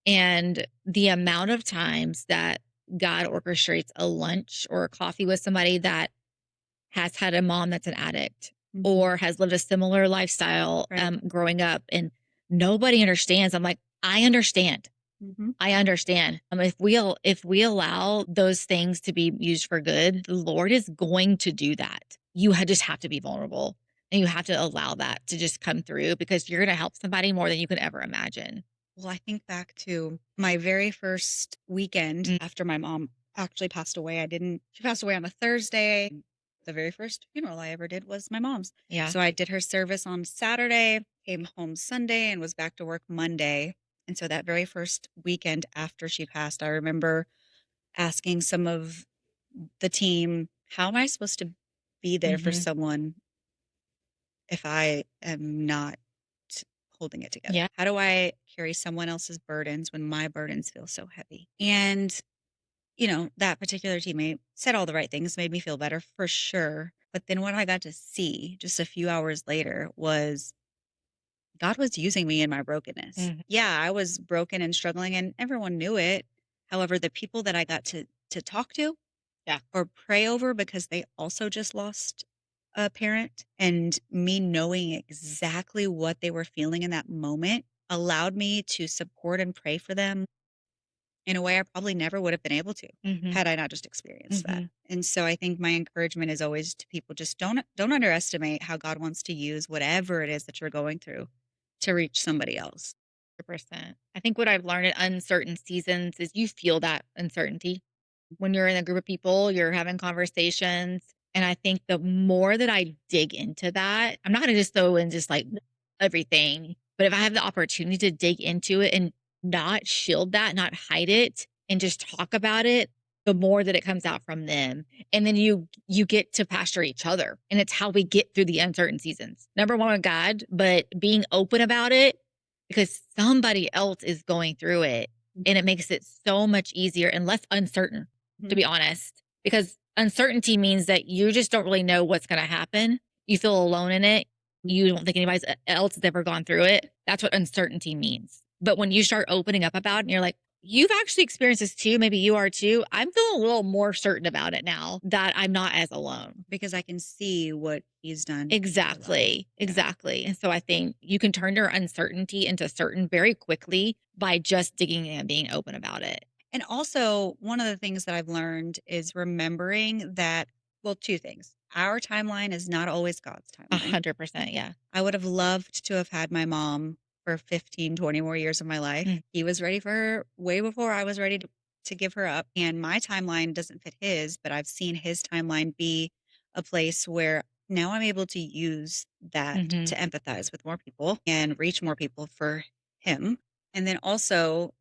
And the amount of times that God orchestrates a lunch or a coffee with somebody that has had a mom that's an addict, mm-hmm. or has lived a similar lifestyle, right. Growing up, and nobody understands. I'm like, I understand. Mm-hmm. I understand. If we allow those things to be used for good, the Lord is going to do that. You just have to be vulnerable, and you have to allow that to just come through, because you're going to help somebody more than you could ever imagine. Well, I think back to my very first weekend, mm-hmm. after my mom actually passed away. She passed away on a Thursday. The very first funeral I ever did was my mom's. Yeah. So I did her service on Saturday, came home Sunday, and was back to work Monday. And so that very first weekend after she passed, I remember asking some of the team, how am I supposed to be there, mm-hmm. for someone if I am not holding it together? Yeah. How do I carry someone else's burdens when my burdens feel so heavy? And, that particular teammate said all the right things, made me feel better for sure. But then what I got to see just a few hours later was God was using me in my brokenness. Mm-hmm. Yeah, I was broken and struggling, and everyone knew it. However, the people that I got to talk to, yeah, or pray over, because they also just lost a parent, and me knowing exactly what they were feeling in that moment allowed me to support and pray for them in a way I probably never would have been able to, mm-hmm. had I not just experienced, mm-hmm. that. And so I think my encouragement is always to people, just don't underestimate how God wants to use whatever it is that you're going through to reach somebody else. 100%. I think what I've learned in uncertain seasons is you feel that uncertainty. When you're in a group of people, you're having conversations. And I think the more that I dig into that, I'm not going to just throw in just like everything, but if I have the opportunity to dig into it and not shield that, not hide it, and just talk about it, the more that it comes out from them. And then you get to pastor each other. And it's how we get through the uncertain seasons. Number one with God, but being open about it, because somebody else is going through it. And it makes it so much easier and less uncertain, mm-hmm. to be honest. Because uncertainty means that you just don't really know what's going to happen. You feel alone in it. You don't think anybody else has ever gone through it. That's what uncertainty means. But when you start opening up about it and you're like, you've actually experienced this too, maybe you are too, I'm feeling a little more certain about it now that I'm not as alone. Because I can see what he's done. Exactly. Yeah. Exactly. And so I think you can turn your uncertainty into certain very quickly by just digging in and being open about it. And also, one of the things that I've learned is remembering that, well, two things. Our timeline is not always God's timeline. 100%. Yeah. I would have loved to have had my mom for 15, 20 more years of my life. Mm. He was ready for her way before I was ready to give her up. And my timeline doesn't fit his, but I've seen his timeline be a place where now I'm able to use that, mm-hmm. to empathize with more people and reach more people for him. And then also,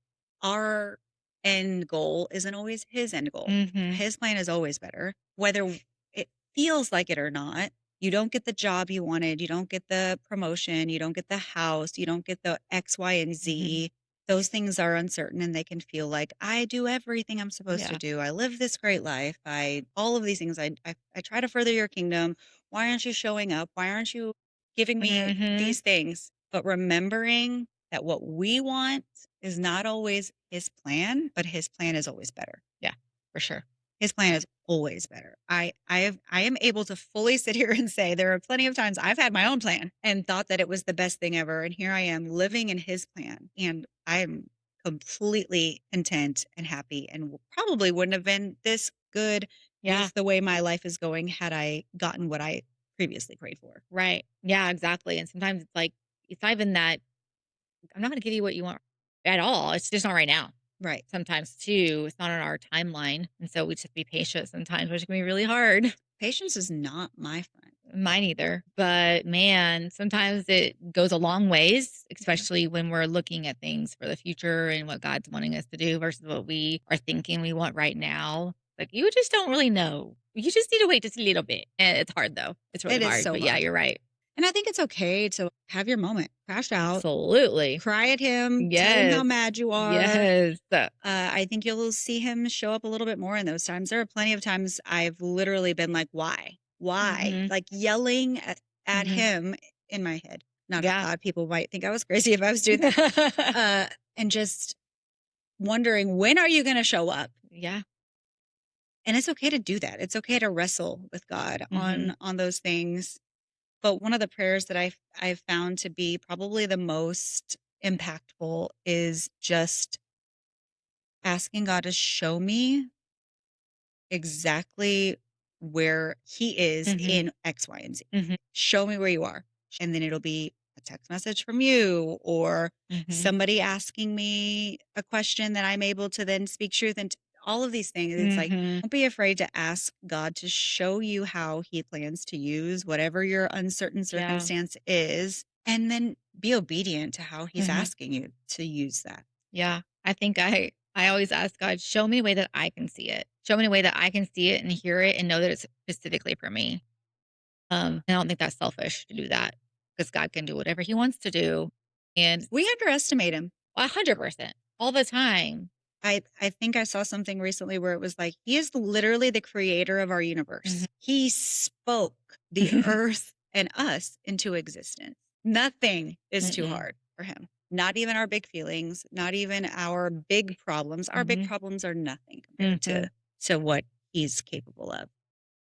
our end goal isn't always his end goal. Mm-hmm. His plan is always better, whether it feels like it or not. You don't get the job you wanted. You don't get the promotion. You don't get the house. You don't get the X, Y, and Z. Those things are uncertain and they can feel like I do everything I'm supposed to do. I live this great life. All of these things. I try to further your kingdom. Why aren't you showing up? Why aren't you giving me these things? But remembering that what we want is not always his plan, but his plan is always better. Yeah, for sure. His plan is always better. I am able to fully sit here and say there are plenty of times I've had my own plan and thought that it was the best thing ever. And here I am living in his plan. And I'm completely content and happy and probably wouldn't have been this good with the way my life is going had I gotten what I previously prayed for. Right. Yeah, exactly. And sometimes it's like, it's not even that I'm not going to give you what you want at all. It's just not right now. Right. Sometimes too, it's not on our timeline. And so we just have to be patient sometimes, which can be really hard. Patience is not my friend. Mine either. But man, sometimes it goes a long ways, especially when we're looking at things for the future and what God's wanting us to do versus what we are thinking we want right now. Like you just don't really know. You just need to wait just a little bit. And it's hard though. It's really hard. But yeah, you're right. And I think it's okay to have your moment, crash out. Absolutely. Cry at him. Yes. Tell him how mad you are. Yes. I think you'll see him show up a little bit more in those times. There are plenty of times I've literally been like, why? Like yelling at him in my head. Not at God. People might think I was crazy if I was doing that. And just wondering, when are you going to show up? Yeah. And it's okay to do that. It's okay to wrestle with God on those things. But one of the prayers that I've found to be probably the most impactful is just asking God to show me exactly where he is in X, Y, and Z. Show me where you are. And then it'll be a text message from you or somebody asking me a question that I'm able to then speak truth into. All of these things. It's like, don't be afraid to ask God to show you how he plans to use whatever your uncertain circumstance is, and then be obedient to how he's asking you to use that. Yeah. I think I always ask God, show me a way that I can see it. Show me a way that I can see it and hear it and know that it's specifically for me. I don't think that's selfish to do that because God can do whatever he wants to do. And we underestimate him 100% all the time. I think I saw something recently where it was like, he is literally the creator of our universe. He spoke the earth and us into existence. Nothing is too hard for him. Not even our big feelings, not even our big problems. Our big problems are nothing compared to what he's capable of.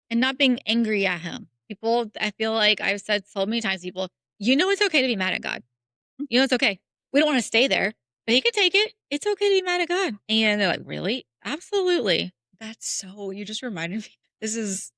And not being angry at him. People, I feel like I've said so many times, people, it's okay to be mad at God. It's okay. We don't want to stay there. But he can take it. It's okay to be mad at God. And they're like, really? Absolutely. You just reminded me. This is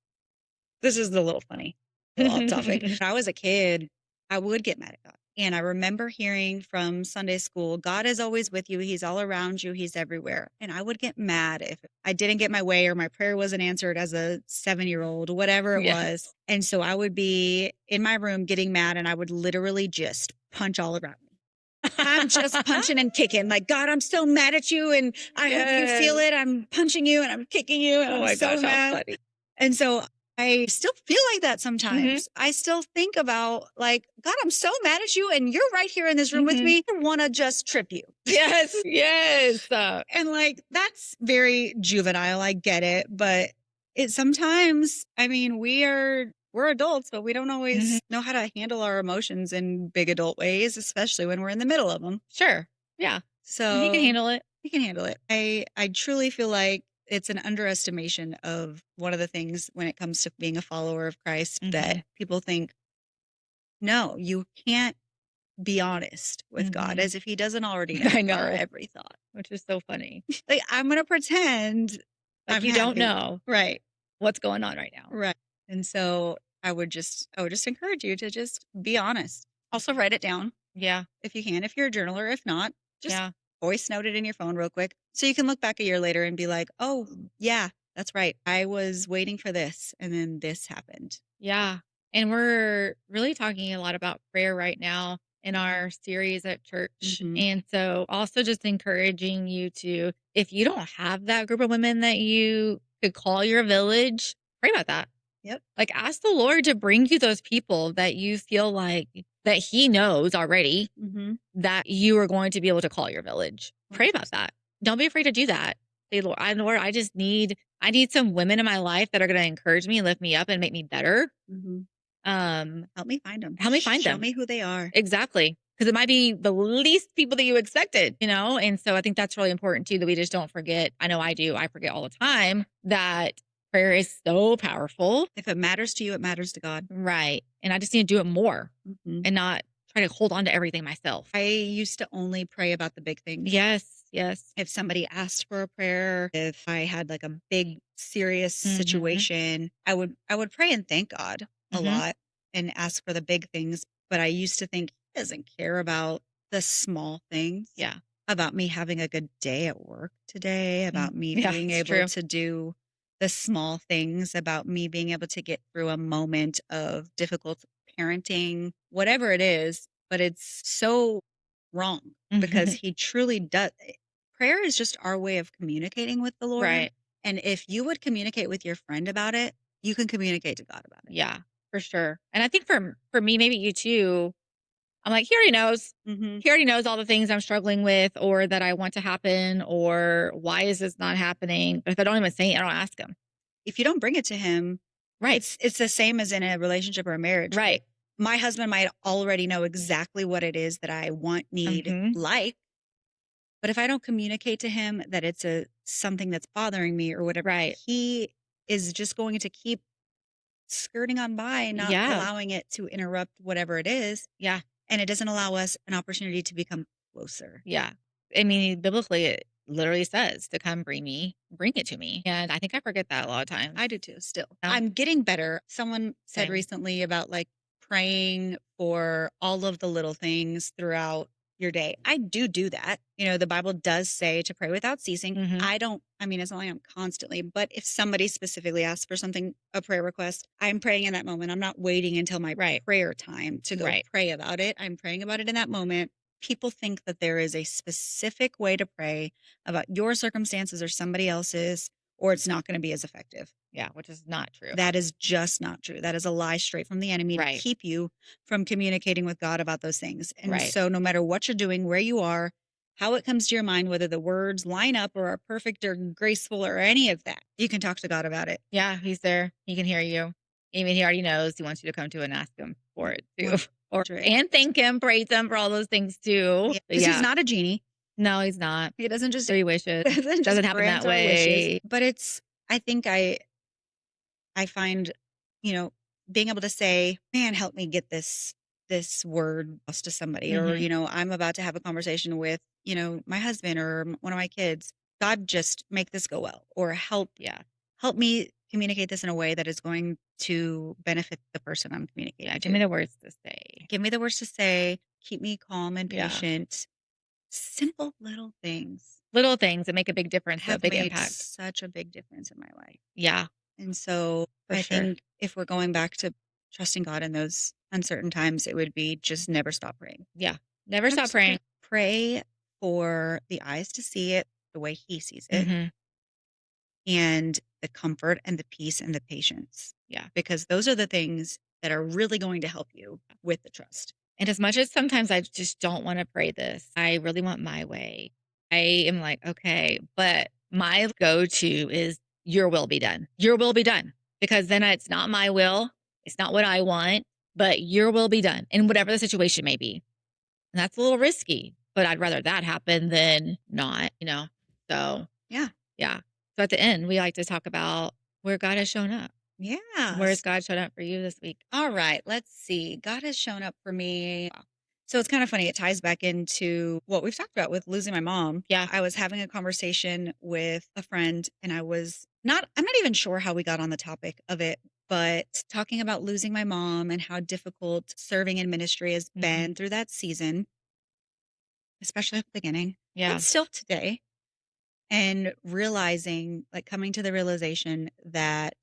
the little funny, off topic. When I was a kid, I would get mad at God. And I remember hearing from Sunday school, God is always with you. He's all around you. He's everywhere. And I would get mad if I didn't get my way or my prayer wasn't answered as a 7-year-old, whatever it was. And so I would be in my room getting mad and I would literally just punch all around me. I'm just punching and kicking. Like, God, I'm so mad at you. And I hope you feel it. I'm punching you and I'm kicking you. And I'm so mad. And so I still feel like that sometimes. I still think about like, God, I'm so mad at you. And you're right here in this room with me. I want to just trip you. Yes. Yes. And like, that's very juvenile. I get it. But it sometimes, I mean, we're adults, but we don't always know how to handle our emotions in big adult ways, especially when we're in the middle of them. Sure. Yeah. So he can handle it. He can handle it. I truly feel like it's an underestimation of one of the things when it comes to being a follower of Christ that people think, no, you can't be honest with God as if he doesn't already know our every thought. Which is so funny. Like, I'm going to pretend like you don't know. Right. What's going on right now. Right. And so I would just encourage you to just be honest. Also write it down. Yeah. If you can, if you're a journaler. If not, just voice note it in your phone real quick. So you can look back a year later and be like, oh, yeah, that's right. I was waiting for this. And then this happened. Yeah. And we're really talking a lot about prayer right now in our series at church. And so also just encouraging you to, if you don't have that group of women that you could call your village, pray about that. Yep. Like, ask the Lord to bring you those people that you feel like that He knows already that you are going to be able to call your village. Pray about that. Don't be afraid to do that. Say, Lord, I just need some women in my life that are going to encourage me and lift me up and make me better. Help me find them. Help me find them. Show me who they are. Exactly. Because it might be the least people that you expected, you know? And so I think that's really important too, that we just don't forget. I know I do. I forget all the time that prayer is so powerful. If it matters to you, it matters to God. Right. And I just need to do it more and not try to hold on to everything myself. I used to only pray about the big things. Yes. Yes. If somebody asked for a prayer, if I had like a big serious situation, I would pray and thank God a lot and ask for the big things. But I used to think He doesn't care about the small things. Yeah. About me having a good day at work today, about me being able to do the small things, about me being able to get through a moment of difficult parenting, whatever it is. But it's so wrong because He truly does. Prayer is just our way of communicating with the Lord. Right. And if you would communicate with your friend about it, you can communicate to God about it. Yeah, for sure. And I think for me, maybe you too, I'm like, He already knows. He already knows all the things I'm struggling with or that I want to happen or why is this not happening? But if I don't even say it, I don't ask Him. If you don't bring it to Him, right. It's the same as in a relationship or a marriage. Right. My husband might already know exactly what it is that I want, need, like. But if I don't communicate to him that it's something that's bothering me or whatever, he is just going to keep skirting on by, not allowing it to interrupt whatever it is. Yeah. And it doesn't allow us an opportunity to become closer. Yeah. I mean, biblically, it literally says to come bring it to me. And I think I forget that a lot of times. I do too, still. I'm getting better. Someone said recently about like praying for all of the little things throughout your day. I do that. You know, the Bible does say to pray without ceasing. I mean, it's not like I'm constantly, but if somebody specifically asks for something, a prayer request, I'm praying in that moment. I'm not waiting until my prayer time to go pray about it. I'm praying about it in that moment. People think that there is a specific way to pray about your circumstances or somebody else's, or it's not going to be as effective. Yeah, which is not true. That is just not true. That is a lie straight from the enemy to keep you from communicating with God about those things. And so no matter what you're doing, where you are, how it comes to your mind, whether the words line up or are perfect or graceful or any of that, you can talk to God about it. Yeah, He's there. He can hear you. Even He already knows. He wants you to come to and ask Him for it too. And thank Him, praise Him for all those things too. Because He's not a genie. No, He's not. He doesn't just 3 wishes. Doesn't happen that way. Wishes. But I think I find, you know, being able to say, man, help me get this word to somebody, or, you know, I'm about to have a conversation with, you know, my husband or one of my kids. God, just make this go well, or help me communicate this in a way that is going to benefit the person I'm communicating to. Give me the words to say. Give me the words to say. Keep me calm and patient. Simple little things. Little things that make a big difference, a big impact. Such a big difference in my life. Yeah. And so I think if we're going back to trusting God in those uncertain times, it would be just never stop praying. Yeah. Never stop praying. Pray for the eyes to see it the way He sees it. And the comfort and the peace and the patience. Yeah. Because those are the things that are really going to help you with the trust. And as much as sometimes I just don't want to pray this, I really want my way. I am like, okay, but my go-to is your will be done. Your will be done. Because then it's not my will. It's not what I want, but your will be done in whatever the situation may be. And that's a little risky, but I'd rather that happen than not, you know? So, yeah. So at the end, we like to talk about where God has shown up. Yeah. Where's God shown up for you this week? All right. Let's see. God has shown up for me. So it's kind of funny. It ties back into what we've talked about with losing my mom. Yeah. I was having a conversation with a friend, and I'm not even sure how we got on the topic of it, but talking about losing my mom and how difficult serving in ministry has been through that season, especially at the beginning. Yeah. But still today. And realizing, like coming to the realization that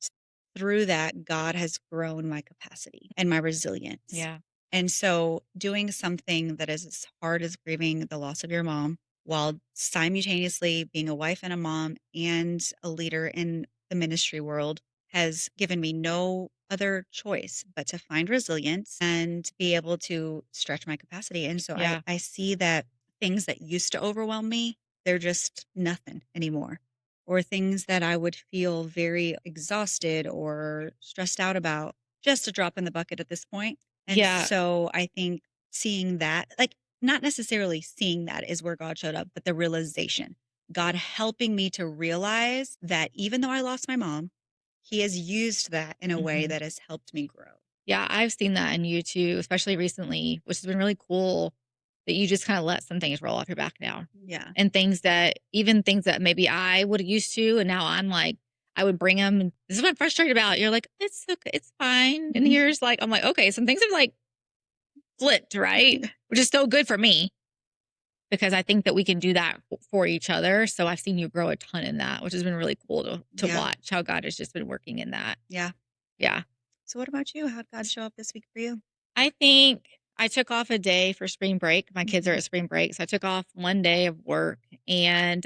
through that, God has grown my capacity and my resilience. Yeah. And so doing something that is as hard as grieving the loss of your mom while simultaneously being a wife and a mom and a leader in the ministry world, has given me no other choice but to find resilience and be able to stretch my capacity. And so Yeah. I see that things that used to overwhelm me, they're just nothing anymore. Or things that I would feel very exhausted or stressed out about, just a drop in the bucket at this point. And Yeah. so I think seeing that, like, not necessarily seeing that is where God showed up, but the realization, God helping me to realize that even though I lost my mom, he has used that in a way that has helped me grow. Yeah, I've seen that in you too, especially recently, which has been really cool that you just kind of let some things roll off your back now. Yeah. And things that, even things that maybe I would have used to, and now I'm like, I would bring them. And this is what I'm frustrated about. You're like, it's okay, it's fine. And here's like, I'm like, okay, some things have like flipped, right? Which is so good for me because I think that we can do that for each other. So I've seen you grow a ton in that, which has been really cool to watch how God has just been working in that. Yeah. Yeah. So what about you? How did God show up this week for you? I think I took off a day for spring break. My kids are at spring break. So I took off one day of work, and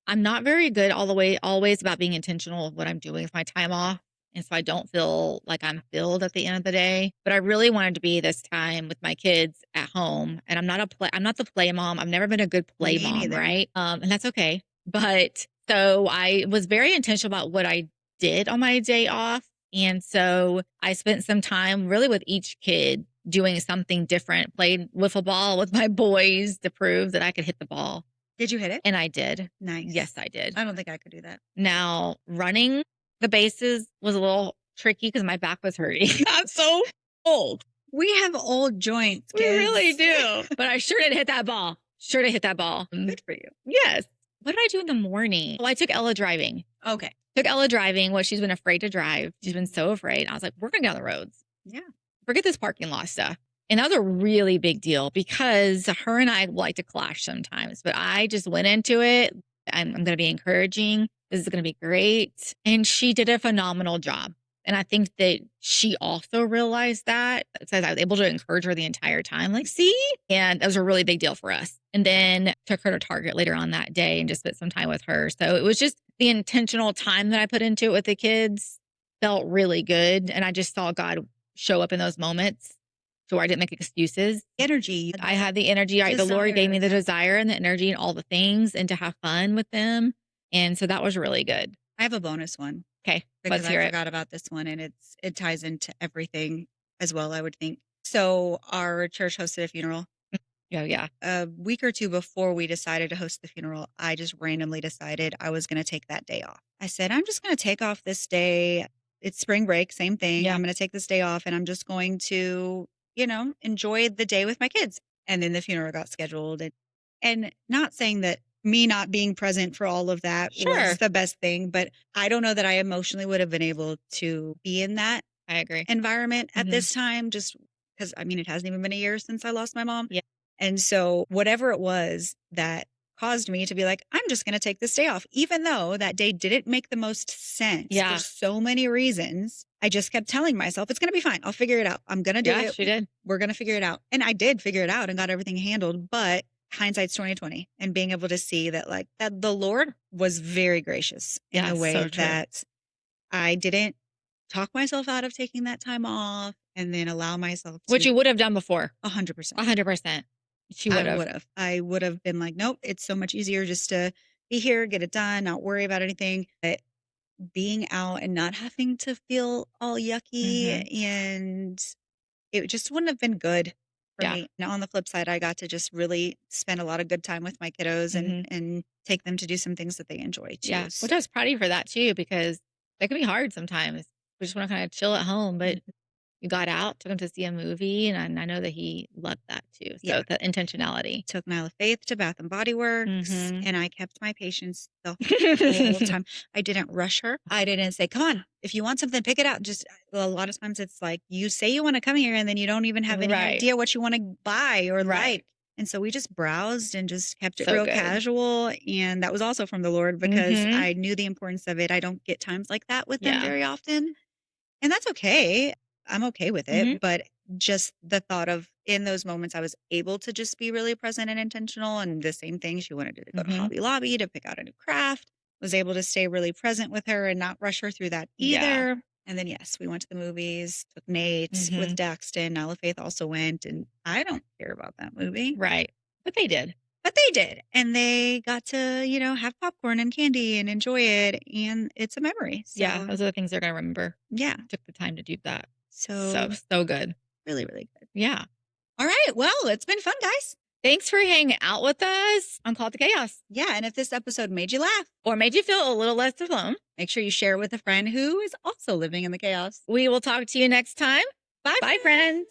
I'm not very good always about being intentional of what I'm doing with my time off. And so I don't feel like I'm filled at the end of the day, but I really wanted to be this time with my kids at home. And I'm not the play mom. I've never been a good play Me mom. neither. Right. And that's okay. But so I was very intentional about what I did on my day off. And so I spent some time really with each kid doing something different, played wiffle ball with my boys to prove that I could hit the ball. Did you hit it? And I did. Nice. Yes, I did. I don't think I could do that. Now, running the bases was a little tricky because my back was hurting. I'm so old. We have old joints, We kids. really do. But I sure did hit that ball. Sure did hit that ball. Good for you. Yes. What did I do in the morning? Well, I took Ella driving. Okay. Took Ella driving. Well, she's been afraid to drive. She's been so afraid. I was like, we're going down the roads. Yeah. Forget this parking lot stuff. And that was a really big deal because her and I like to clash sometimes, but I just went into it. I'm going to be encouraging. This is going to be great. And she did a phenomenal job. And I think that she also realized that because I was able to encourage her the entire time. Like, see? And that was a really big deal for us. And then took her to Target later on that day and just spent some time with her. So it was just the intentional time that I put into it with the kids felt really good. And I just saw God show up in those moments. So I didn't make excuses. Energy. I had the energy. Right? The Lord gave me the desire and the energy and all the things and to have fun with them. And so that was really good. I have a bonus one. Okay. Because Let's hear I forgot about this one, and it ties into everything as well, I would think. So our church hosted a funeral. Oh, yeah. A week or two before we decided to host the funeral, I just randomly decided I was going to take that day off. I said, I'm just going to take off this day. It's spring break, same thing. Yeah. I'm going to take this day off and I'm just going to, enjoy the day with my kids. And then the funeral got scheduled. And not saying that me not being present for all of that was the best thing, but I don't know that I emotionally would have been able to be in that I agree. environment at this time, just because, it hasn't even been a year since I lost my mom. Yeah. And so whatever it was that caused me to be like, I'm just going to take this day off, even though that day didn't make the most sense for so many reasons. I just kept telling myself, it's going to be fine. I'll figure it out. I'm going to do it. She did. We're going to figure it out. And I did figure it out and got everything handled. But hindsight's 2020, and being able to see that that the Lord was very gracious in a way that I didn't talk myself out of taking that time off and then allow myself to. Which you would have done before. 100%. 100%. She would have. I would have been like, nope, it's so much easier just to be here, get it done, not worry about anything. But being out and not having to feel all yucky and it just wouldn't have been good for me. Now, on the flip side, I got to just really spend a lot of good time with my kiddos and take them to do some things that they enjoy too. Yeah. Which I was proud of you for that too, because that can be hard sometimes. We just want to kind of chill at home, but you got out, took him to see a movie, and I know that he loved that too. So the intentionality. Took Nyla Faith to Bath and Body Works, and I kept my patience the whole time. I didn't rush her. I didn't say, come on, if you want something, pick it out. Just a lot of times it's like you say you want to come here and then you don't even have any idea what you want to buy or like. And so we just browsed and just kept it real casual. And that was also from the Lord because I knew the importance of it. I don't get times like that with them very often. And that's okay. I'm okay with it. But just the thought of in those moments, I was able to just be really present and intentional. And the same thing, she wanted to go to Hobby Lobby to pick out a new craft. was able to stay really present with her and not rush her through that either. Yeah. And then, yes, we went to the movies, took Nate with Daxton. Nala Faith also went, and I don't care about that movie. Right. But they did. But they did. And they got to, have popcorn and candy and enjoy it. And it's a memory. So, yeah. Those are the things they're going to remember. Yeah. Took the time to do that. So good. Really, really good. Yeah. All right. Well, it's been fun, guys. Thanks for hanging out with us on Call to Chaos. Yeah. And if this episode made you laugh or made you feel a little less alone, make sure you share it with a friend who is also living in the chaos. We will talk to you next time. Bye, friends.